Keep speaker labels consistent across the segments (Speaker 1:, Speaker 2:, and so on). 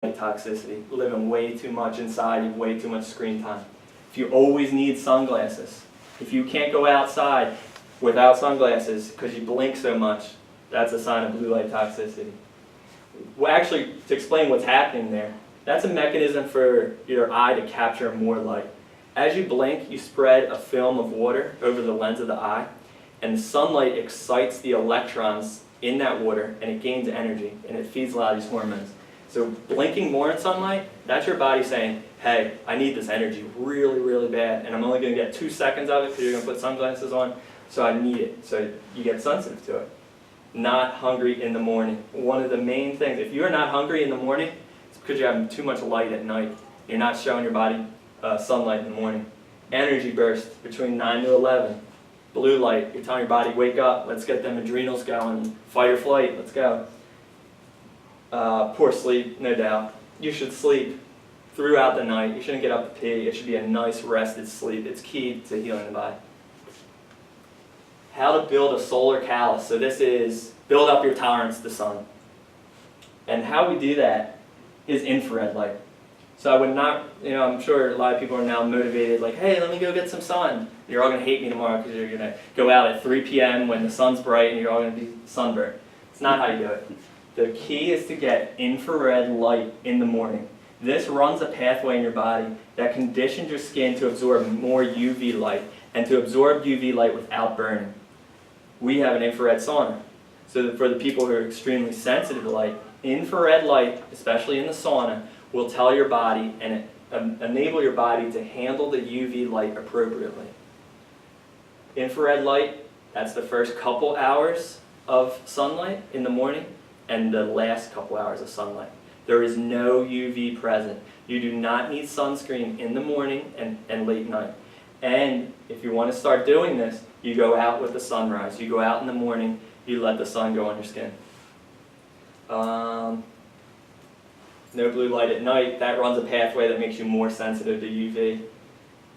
Speaker 1: toxicity, living way too much inside, you have way too much screen time. If you always need sunglasses, if you can't go outside without sunglasses because you blink so much, that's a sign of blue light toxicity. Well, actually, to explain what's happening there, that's a mechanism for your eye to capture more light. As you blink, you spread a film of water over the lens of the eye, and the sunlight excites the electrons in that water, and it gains energy, and it feeds a lot of these hormones. So blinking more in sunlight, that's your body saying, hey, I need this energy really, really bad, and I'm only going to get 2 seconds of it because you're going to put sunglasses on, so I need it. So you get sensitive to it. Not hungry in the morning. One of the main things, if you're not hungry in the morning, it's because you're having too much light at night. You're not showing your body sunlight in the morning. Energy burst between 9 to 11. Blue light, you're telling your body, wake up, let's get them adrenals going, fight or flight, let's go. Poor sleep, no doubt. You should sleep throughout the night. You shouldn't get up to pee. It should be a nice rested sleep. It's key to healing the body. How to build a solar callus. So this is build up your tolerance to sun. And how we do that is infrared light. So I would not, I'm sure a lot of people are now motivated, like, hey, let me go get some sun. You're all going to hate me tomorrow because you're going to go out at 3 p.m. when the sun's bright and you're all going to be sunburned. It's not how you do it. The key is to get infrared light in the morning. This runs a pathway in your body that conditions your skin to absorb more UV light and to absorb UV light without burning. We have an infrared sauna. So that for the people who are extremely sensitive to light, infrared light, especially in the sauna, will tell your body and enable your body to handle the UV light appropriately. Infrared light, that's the first couple hours of sunlight in the morning and the last couple hours of sunlight. There is no UV present. You do not need sunscreen in the morning and late night. And if you want to start doing this, you go out with the sunrise. You go out in the morning, you let the sun go on your skin. No blue light at night. That runs a pathway that makes you more sensitive to UV.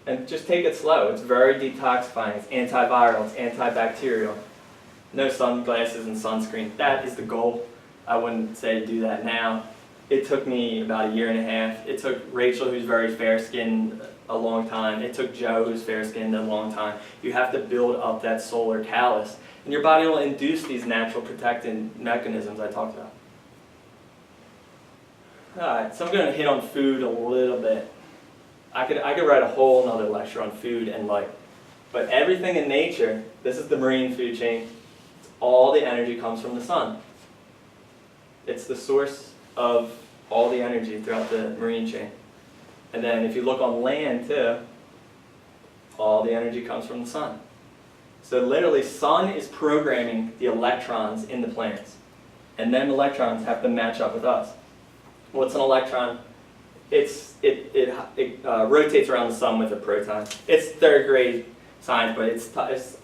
Speaker 1: And just take it slow. It's very detoxifying. It's antiviral. It's antibacterial. No sunglasses and sunscreen. That is the goal. I wouldn't say do that now. It took me about 1.5 years. It took Rachel, who's very fair-skinned, a long time. It took Joe, who's fair-skinned, a long time. You have to build up that solar callus. And your body will induce these natural protective mechanisms I talked about. Alright, so I'm going to hit on food a little bit. I could write a whole other lecture on food and light. But everything in nature, this is the marine food chain, all the energy comes from the sun. It's the source of all the energy throughout the marine chain. And then if you look on land too, all the energy comes from the sun. So literally, sun is programming the electrons in the plants. And then electrons have to match up with us. What's an electron? It rotates around the sun with a proton. It's third grade science, but it's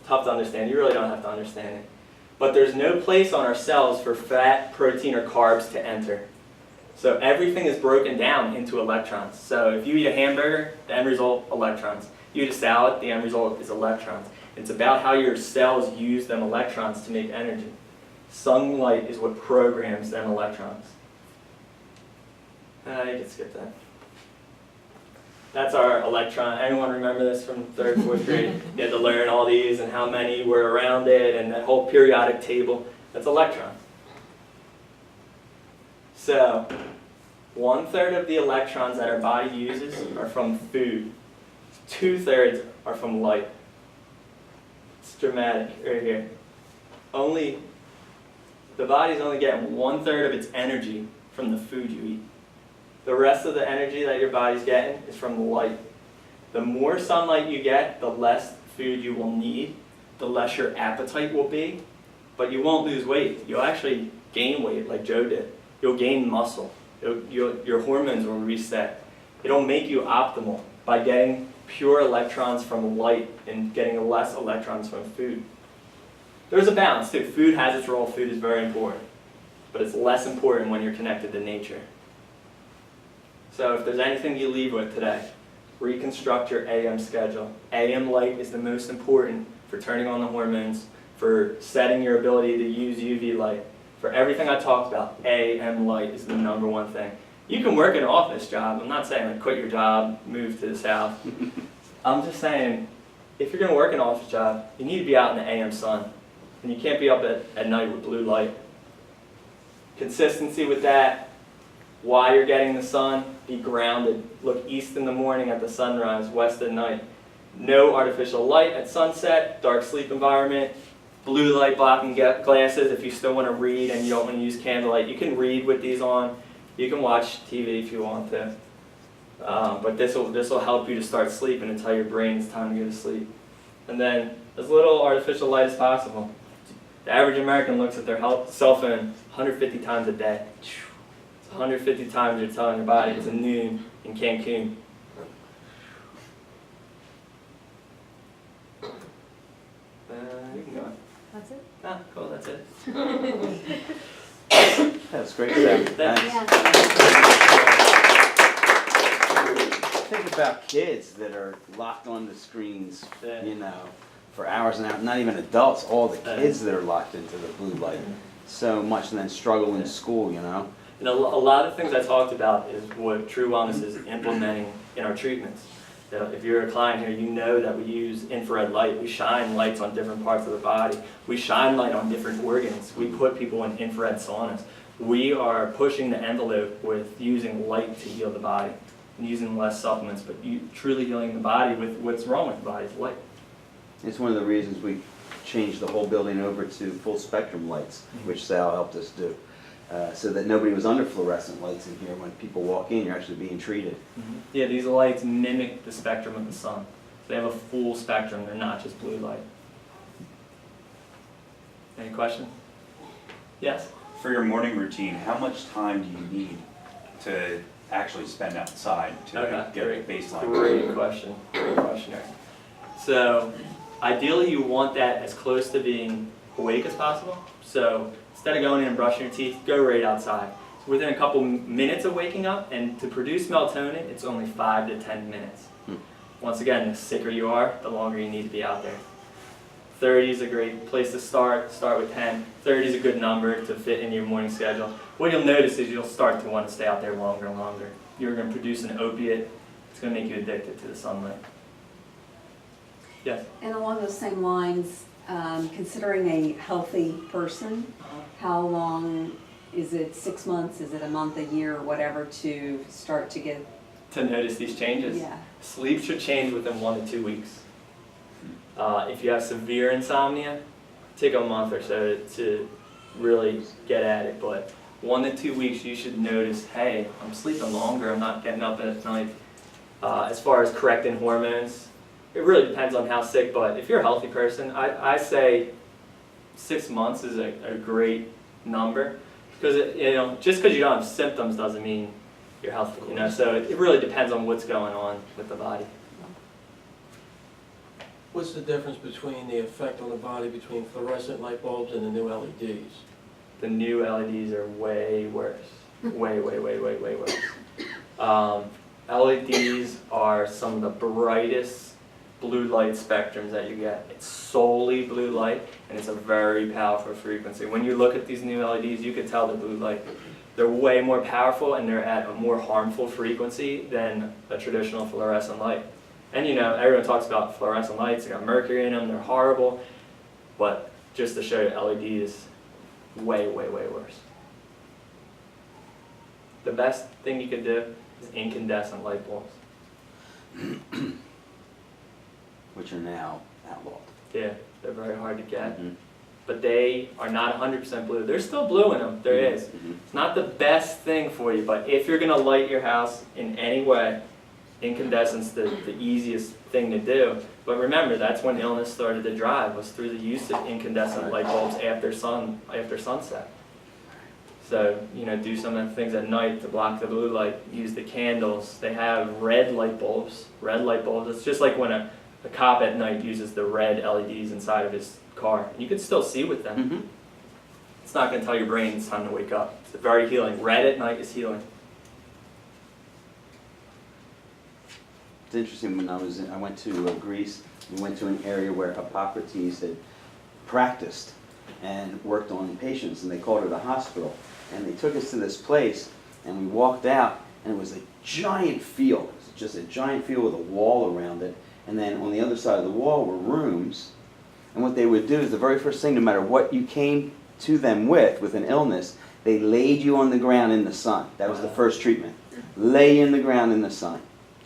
Speaker 1: tough to understand. You really don't have to understand it. But there's no place on our cells for fat, protein, or carbs to enter. So everything is broken down into electrons. So if you eat a hamburger, the end result, electrons. You eat a salad, the end result is electrons. It's about how your cells use them electrons to make energy. Sunlight is what programs them electrons. You can skip that. That's our electron. Anyone remember this from 3rd, 4th grade? You had to learn all these and how many were around it and that whole periodic table. That's electrons. So, 1/3 of the electrons that our body uses are from food. 2/3 are from light. It's dramatic right here. The body's only getting 1/3 of its energy from the food you eat. The rest of the energy that your body's getting is from the light. The more sunlight you get, the less food you will need, the less your appetite will be, but you won't lose weight. You'll actually gain weight like Joe did. You'll gain muscle. Your hormones will reset. It'll make you optimal by getting pure electrons from light and getting less electrons from food. There's a balance too. Food has its role. Food is very important, but it's less important when you're connected to nature. So if there's anything you leave with today, reconstruct your AM schedule. AM light is the most important for turning on the hormones, for setting your ability to use UV light. For everything I talked about, AM light is the #1 thing. You can work an office job. I'm not saying like quit your job, move to the south. I'm just saying, if you're going to work an office job, you need to be out in the AM sun. And you can't be up at night with blue light. Consistency with that. While you're getting the sun, be grounded. Look east in the morning at the sunrise, west at night. No artificial light at sunset, dark sleep environment, blue light blocking glasses if you still want to read and you don't want to use candlelight. You can read with these on. You can watch TV if you want to. But this will help you to start sleeping and tell your brain it's time to go to sleep. And then as little artificial light as possible. The average American looks at their cell phone 150 times a day. It's 150 times you're telling your body it's a noon in Cancun. You can go on.
Speaker 2: That's it?
Speaker 1: Ah, cool, that's it.
Speaker 3: That was great, Sam.
Speaker 1: Thanks.
Speaker 3: Think about kids that are locked on the screens,
Speaker 1: Yeah.
Speaker 3: you know, for hours and hours. Not even adults, all the kids that are locked into the blue light. So much, and then struggle in school, you know.
Speaker 1: And a lot of things I talked about is what True Wellness is implementing in our treatments. So if you're a client here, you know that we use infrared light. We shine lights on different parts of the body. We shine light on different organs. We put people in infrared saunas. We are pushing the envelope with using light to heal the body and using less supplements, but truly healing the body with what's wrong with the body is light.
Speaker 3: It's one of the reasons we changed the whole building over to full spectrum lights, which Sal helped us do. So that nobody was under fluorescent lights in here. When people walk in, you're actually being treated.
Speaker 1: Yeah, these lights mimic the spectrum of the sun. They have a full spectrum, they're not just blue light. Any questions? Yes?
Speaker 4: For your morning routine, how much time do you need to actually spend outside to get a baseline?
Speaker 1: Great question. Great question, Eric. So, ideally you want that as close to being awake as possible. So, instead of going in and brushing your teeth, go right outside. So within a couple minutes of waking up, and to produce melatonin, it's only 5 to 10 minutes. Once again, the sicker you are, the longer you need to be out there. 30 is a great place to start. Start with 10. 30 is a good number to fit in your morning schedule. What you'll notice is you'll start to want to stay out there longer and longer. You're going to produce an opiate. It's going to make you addicted to the sunlight. Yes?
Speaker 2: And along those same lines, considering a healthy person, how long is it? 6 months? Is it a month, a year, or whatever to start to get?
Speaker 1: To notice these changes?
Speaker 2: Yeah.
Speaker 1: Sleep should change within 1 to 2 weeks. If you have severe insomnia, take a month or so to really get at it. But 1 to 2 weeks, you should notice, hey, I'm sleeping longer. I'm not getting up at night. As far as correcting hormones, it really depends on how sick. But if you're a healthy person, I say 6 months is a great number, because just because you don't have symptoms doesn't mean you're healthy. So it really depends on what's going on with the body.
Speaker 5: What's the difference between the effect on the body between fluorescent light bulbs and the new LEDs?
Speaker 1: The new LEDs are way worse. Way worse. LEDs are some of the brightest blue light spectrums that you get. It's solely blue light, and it's a very powerful frequency. When you look at these new LEDs, you can tell they're blue light. They're way more powerful, and they're at a more harmful frequency than a traditional fluorescent light. And everyone talks about fluorescent lights, they got mercury in them, they're horrible, but just to show you, LED is way worse. The best thing you could do is incandescent light bulbs.
Speaker 3: Which are now outlawed.
Speaker 1: Yeah, they're very hard to get, but they are not 100% blue. There's still blue in them, there is. It's not the best thing for you, but if you're going to light your house in any way, incandescent's the easiest thing to do. But remember, that's when illness started to drive, was through the use of incandescent light bulbs after sunset. So, do some of the things at night to block the blue light. Use the candles. They have red light bulbs. Red light bulbs. It's just like when a cop at night uses the red LEDs inside of his car. And you can still see with them. It's not going to tell your brain it's time to wake up. It's very healing. Red at night is healing.
Speaker 3: It's interesting, when I went to Greece, we went to an area where Epocrates had practiced and worked on patients, and they called it a hospital. And they took us to this place And we walked out, and it was a giant field. It was just a giant field with a wall around it. And then on the other side of the wall were rooms. And what they would do is the very first thing, no matter what you came to them with an illness, they laid you on the ground in the sun. That was the first treatment. Lay you in the ground in the sun.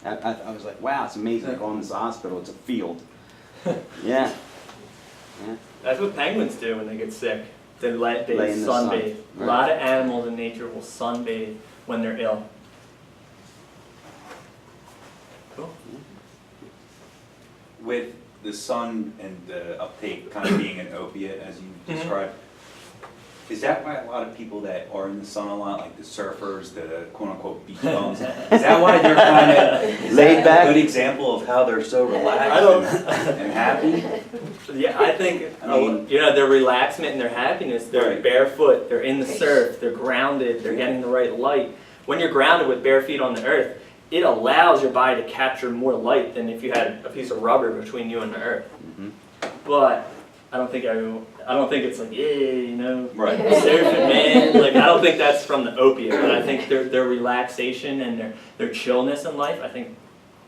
Speaker 3: I was like, wow, it's amazing. Like, going to the hospital, it's a field. Yeah. Yeah.
Speaker 1: That's what penguins do when they get sick. They
Speaker 3: Lay in the sun.
Speaker 1: sunbathe. A
Speaker 3: Right.
Speaker 1: lot of animals in nature will sunbathe when they're ill. Cool.
Speaker 4: With the sun and the uptake kind of being an opiate, as you described, is that why a lot of people that are in the sun a lot, like the surfers, the quote-unquote beach bums, is that why they're kind of
Speaker 3: Laid back?
Speaker 4: a good example of how they're so relaxed
Speaker 1: I don't-
Speaker 4: and happy?
Speaker 1: Yeah, I think,
Speaker 4: I mean-
Speaker 1: you know, their relaxment and their happiness, they're
Speaker 4: Right.
Speaker 1: barefoot, they're in the surf, they're grounded, they're getting the right light. When you're grounded with bare feet on the earth, it allows your body to capture more light than if you had a piece of rubber between you and the earth.
Speaker 3: Mhm.
Speaker 1: But I don't think it's like, yeah, you know,
Speaker 4: Right.
Speaker 1: surfing, man. Like, I don't think that's from the opiate, but I think their relaxation and their chillness in life, I think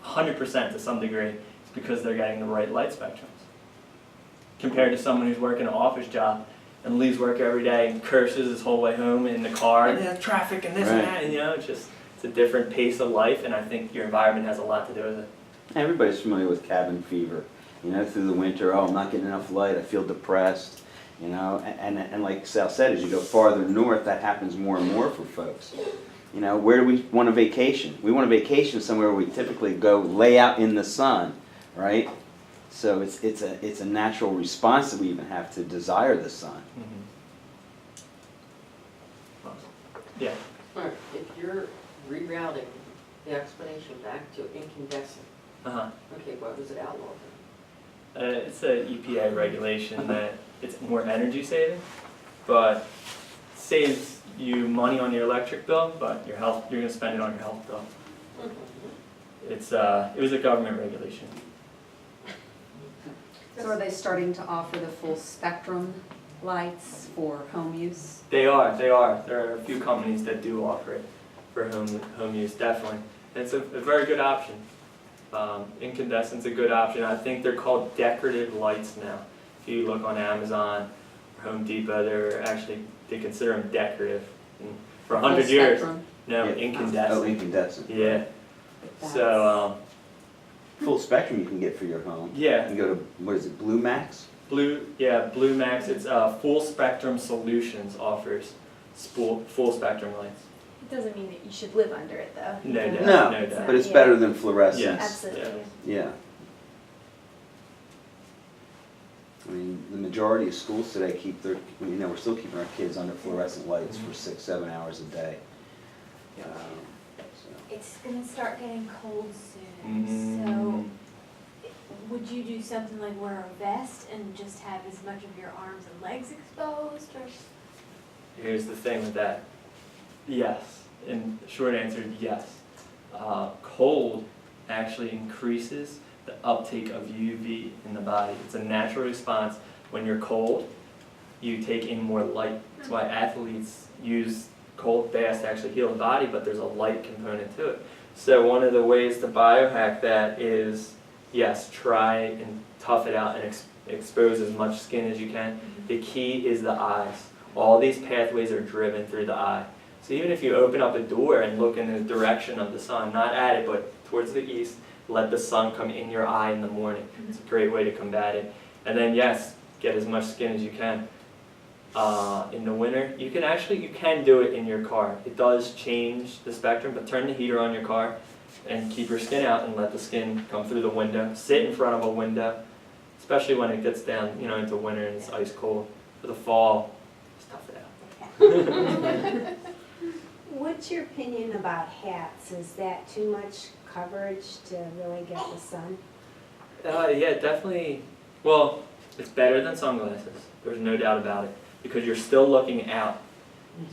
Speaker 1: 100% to some degree, is because they're getting the right light spectrums. Compared to someone who's working an office job and leaves work every day and curses his whole way home in the car, and there's traffic and this and
Speaker 3: Right.
Speaker 1: that, and you know, it's a different pace of life, and I think your environment has a lot to do with it.
Speaker 3: Everybody's familiar with cabin fever. You know, through the winter, oh, I'm not getting enough light, I feel depressed. You know, and like Sal said, as you go farther north, that happens more and more for folks. You know, where do we want a vacation? We want a vacation somewhere where we typically go lay out in the sun, right? So it's a natural response that we even have to desire the sun.
Speaker 1: Yeah.
Speaker 6: Mark, if you're rerouting the explanation back to incandescent,
Speaker 1: Uh-huh.
Speaker 6: okay, what was it outlawed?
Speaker 1: It's a EPA regulation that it's more energy saving, but saves you money on your electric bill, but your health, you're gonna spend it on your health bill. It was a government regulation.
Speaker 2: So are they starting to offer the full spectrum lights for home use?
Speaker 1: They are. There are a few companies that do offer it for home use, definitely. And it's a very good option. Incandescent's a good option. I think they're called decorative lights now. If you look on Amazon or Home Depot, they consider them decorative. And for 100
Speaker 2: Full
Speaker 1: years,
Speaker 2: spectrum?
Speaker 1: no,
Speaker 3: Yeah.
Speaker 1: incandescent.
Speaker 3: Oh, incandescent.
Speaker 1: Yeah. So,
Speaker 3: Full spectrum you can get for your home. You
Speaker 1: yeah,
Speaker 3: can go to, what is it, Blue Max?
Speaker 1: Blue Max. It's Full Spectrum Solutions offers full spectrum lights.
Speaker 7: It doesn't mean that you should live under it, though.
Speaker 1: No doubt.
Speaker 3: No,
Speaker 1: no doubt.
Speaker 3: but it's
Speaker 7: Yeah.
Speaker 3: better than fluorescence.
Speaker 1: Yes.
Speaker 7: Absolutely.
Speaker 3: Yeah. I mean, the majority of schools today keep their, you know, we're still keeping our kids under fluorescent lights for 6-7 hours a day. So,
Speaker 7: It's gonna start getting cold soon,
Speaker 1: Mm.
Speaker 7: so would you do something like wear a vest and just have as much of your arms and legs exposed, or?
Speaker 1: Here's the thing with that. Yes. And the short answer is yes. Cold actually increases the uptake of UV in the body. It's a natural response. When you're cold, you take in more light. That's why athletes use cold baths to actually heal the body, but there's a light component to it. So one of the ways to biohack that is, yes, try and tough it out and expose as much skin as you can. The key is the eyes. All these pathways are driven through the eye. So even if you open up a door and look in the direction of the sun, not at it, but towards the east, let the sun come in your eye in the morning. It's a great way to combat it. And then yes, get as much skin as you can. In the winter, you can do it in your car. It does change the spectrum, but turn the heater on your car and keep your skin out and let the skin come through the window. Sit in front of a window, especially when it gets down, you know, into winter and it's ice cold. For the fall, just tough it out.
Speaker 8: What's your opinion about hats? Is that too much coverage to really get the sun?
Speaker 1: Yeah, definitely. Well, it's better than sunglasses. There's no doubt about it, because you're still looking out.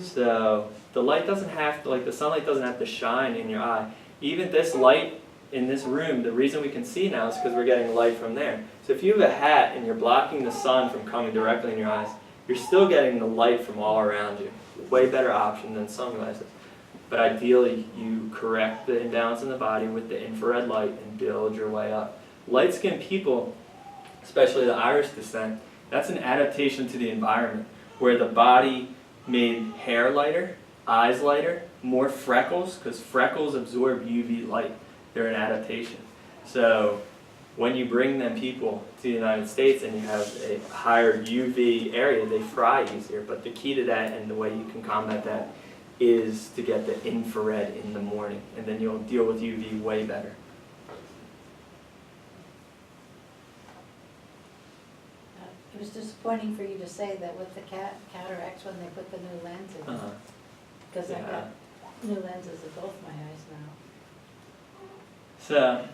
Speaker 1: So the light doesn't have to, like, the sunlight doesn't have to shine in your eye. Even this light in this room, the reason we can see now is because we're getting light from there. So if you have a hat and you're blocking the sun from coming directly in your eyes, you're still getting the light from all around you. Way better option than sunglasses. But ideally, you correct the imbalance in the body with the infrared light and build your way up. Light-skinned people, especially the Irish descent, that's an adaptation to the environment, where the body made hair lighter, eyes lighter, more freckles, because freckles absorb UV light. They're an adaptation. So when you bring them people to the United States and you have a higher UV area, they fry easier. But the key to that and the way you can combat that is to get the infrared in the morning, and then you'll deal with UV way better.
Speaker 9: It was disappointing for you to say that with the cataracts when they put the new lens in, because I got new lenses in both my eyes now.
Speaker 1: So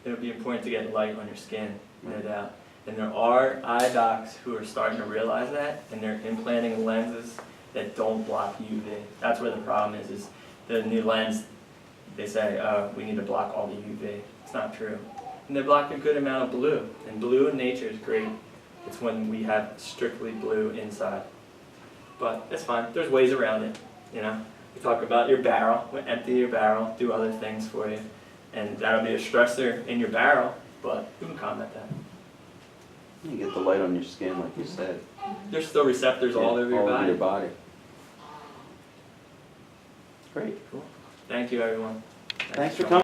Speaker 1: it'll be important to get light on your skin, no doubt. And there are eye docs who are starting to realize that, and they're implanting lenses that don't block UV. That's where the problem is the new lens, they say, oh, we need to block all the UV. It's not true. And they block a good amount of blue, and blue in nature is great. It's when we have strictly blue inside. But it's fine, there's ways around it, you know. We talk about your barrel, we empty your barrel, do other things for you. And that'll be a stressor in your barrel, but you can combat that.
Speaker 3: You get the light on your skin, like you said.
Speaker 1: There's still receptors all over your body.
Speaker 3: Great.
Speaker 1: Cool. Thank you, everyone.
Speaker 3: Thanks for coming.